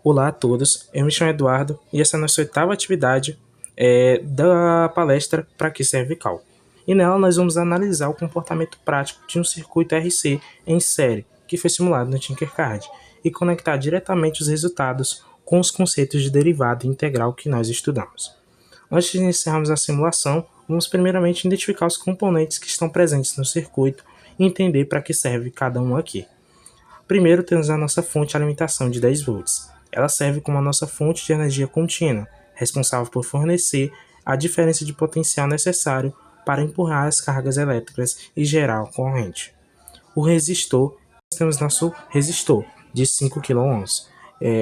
Olá a todos, eu me chamo Eduardo e essa é a nossa oitava atividade da palestra Para que serve Cal. E nela nós vamos analisar o comportamento prático de um circuito RC em série que foi simulado no Tinkercad e conectar diretamente os resultados com os conceitos de derivada e integral que nós estudamos. Antes de iniciarmos a simulação, vamos primeiramente identificar os componentes que estão presentes no circuito e entender para que serve cada um aqui. Primeiro temos a nossa fonte de alimentação de 10 volts. Ela serve como a nossa fonte de energia contínua, responsável por fornecer a diferença de potencial necessário para empurrar as cargas elétricas e gerar corrente. O resistor, nós temos nosso resistor de 5 kΩ.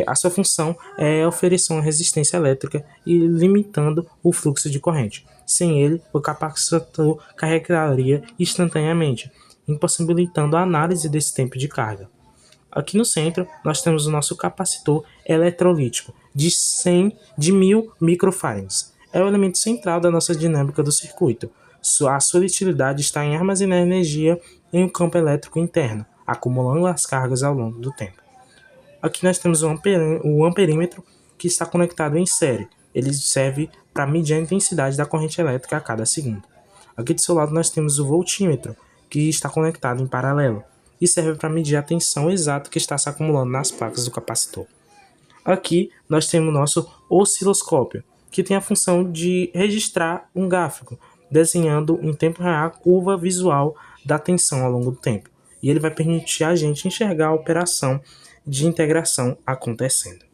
A sua função é oferecer uma resistência elétrica e limitando o fluxo de corrente. Sem ele, o capacitor carregaria instantaneamente, impossibilitando a análise desse tempo de carga. Aqui no centro, nós temos o nosso capacitor eletrolítico de 1000 microfarads. É o elemento central da nossa dinâmica do circuito. A sua utilidade está em armazenar energia em um campo elétrico interno, acumulando as cargas ao longo do tempo. Aqui nós temos o amperímetro, que está conectado em série. Ele serve para medir a intensidade da corrente elétrica a cada segundo. Aqui do seu lado nós temos o voltímetro, que está conectado em paralelo e serve para medir a tensão exata que está se acumulando nas placas do capacitor. Aqui nós temos o nosso osciloscópio, que tem a função de registrar um gráfico, desenhando em tempo real a curva visual da tensão ao longo do tempo. E ele vai permitir a gente enxergar a operação de integração acontecendo.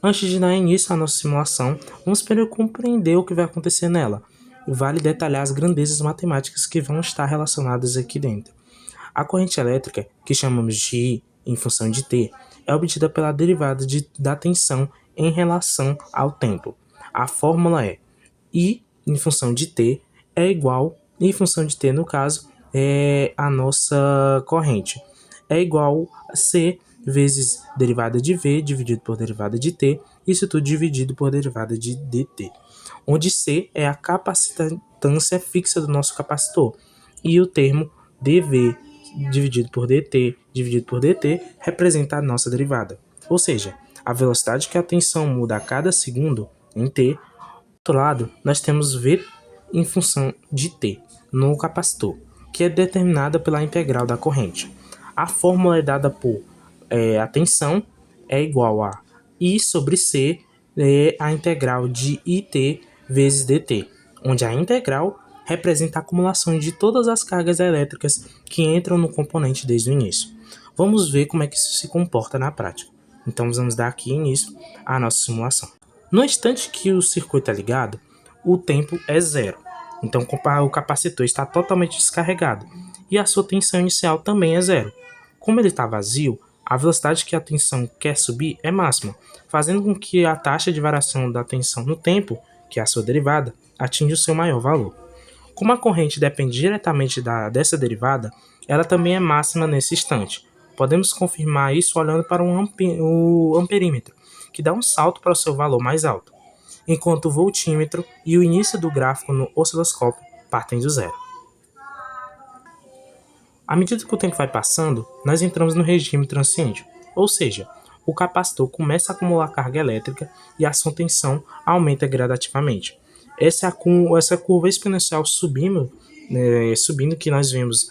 Antes de dar início à nossa simulação, vamos primeiro compreender o que vai acontecer nela. Vale detalhar as grandezas matemáticas que vão estar relacionadas aqui dentro. A corrente elétrica, que chamamos de I em função de T, é obtida pela derivada da tensão em relação ao tempo. A fórmula é I em função de T é igual, em função de T no caso, é a nossa corrente, é igual a C vezes derivada de V dividido por derivada de T, isso tudo dividido por derivada de dt, onde C é a capacitância fixa do nosso capacitor e o termo dV dividido por dt dividido por dt representa a nossa derivada, ou seja, a velocidade que a tensão muda a cada segundo em t. Do outro lado, nós temos V em função de t no capacitor, que é determinada pela integral da corrente. A fórmula é dada por a tensão é igual a I sobre C é a integral de IT vezes dt, onde a integral representa a acumulação de todas as cargas elétricas que entram no componente desde o início. Vamos ver como é que isso se comporta na prática. Então vamos dar aqui início à nossa simulação. No instante que o circuito é ligado, o tempo é zero. Então o capacitor está totalmente descarregado e a sua tensão inicial também é zero. Como ele está vazio, a velocidade que a tensão quer subir é máxima, fazendo com que a taxa de variação da tensão no tempo, que é a sua derivada, atinja o seu maior valor. Como a corrente depende diretamente dessa derivada, ela também é máxima nesse instante. Podemos confirmar isso olhando para o amperímetro, que dá um salto para o seu valor mais alto, enquanto o voltímetro e o início do gráfico no osciloscópio partem do zero. À medida que o tempo vai passando, nós entramos no regime transiente, ou seja, o capacitor começa a acumular carga elétrica e a sua tensão aumenta gradativamente. Essa curva exponencial subindo que nós vemos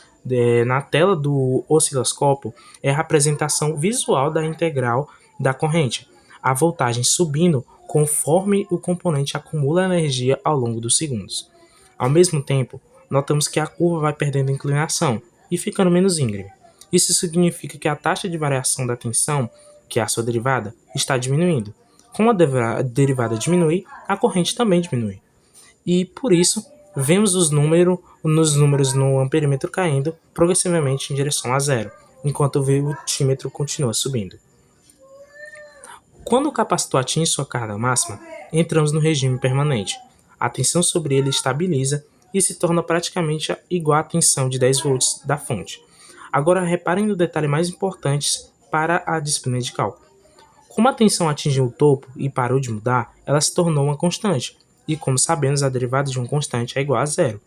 na tela do osciloscópio é a representação visual da integral da corrente. A voltagem subindo conforme o componente acumula energia ao longo dos segundos. Ao mesmo tempo, notamos que a curva vai perdendo inclinação e ficando menos íngreme. Isso significa que a taxa de variação da tensão, que é a sua derivada, está diminuindo. Como a derivada diminui, a corrente também diminui. E por isso, vemos os números no amperímetro caindo progressivamente em direção a zero, enquanto o voltímetro continua subindo. Quando o capacitor atinge sua carga máxima, entramos no regime permanente. A tensão sobre ele estabiliza e se torna praticamente igual à tensão de 10 volts da fonte. Agora reparem no detalhe mais importante para a disciplina de cálculo. Como a tensão atingiu o topo e parou de mudar, ela se tornou uma constante. E como sabemos, a derivada de uma constante é igual a zero.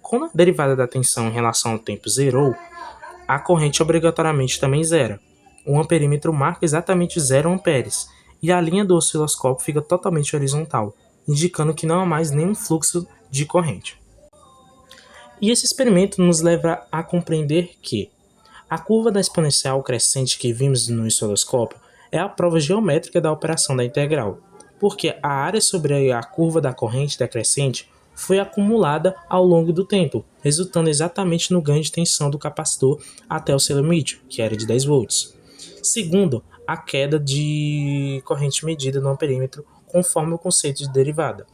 Quando a derivada da tensão em relação ao tempo zerou, a corrente obrigatoriamente também zera. O amperímetro marca exatamente 0 amperes. e a linha do osciloscópio fica totalmente horizontal, indicando que não há mais nenhum fluxo de corrente. E esse experimento nos leva a compreender que a curva da exponencial crescente que vimos no osciloscópio é a prova geométrica da operação da integral, porque a área sobre a curva da corrente decrescente foi acumulada ao longo do tempo, resultando exatamente no ganho de tensão do capacitor até o seu limite, que era de 10 volts. Segundo, a queda de corrente medida no amperímetro conforme o conceito de derivada.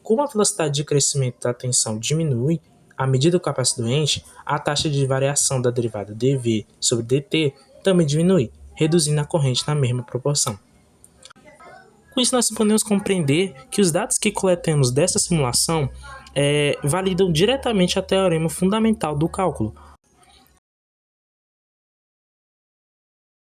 Como a velocidade de crescimento da tensão diminui à medida que o capacitor enche, a taxa de variação da derivada dV sobre dt também diminui, reduzindo a corrente na mesma proporção. Com isso, nós podemos compreender que os dados que coletamos dessa simulação validam diretamente a teorema fundamental do cálculo,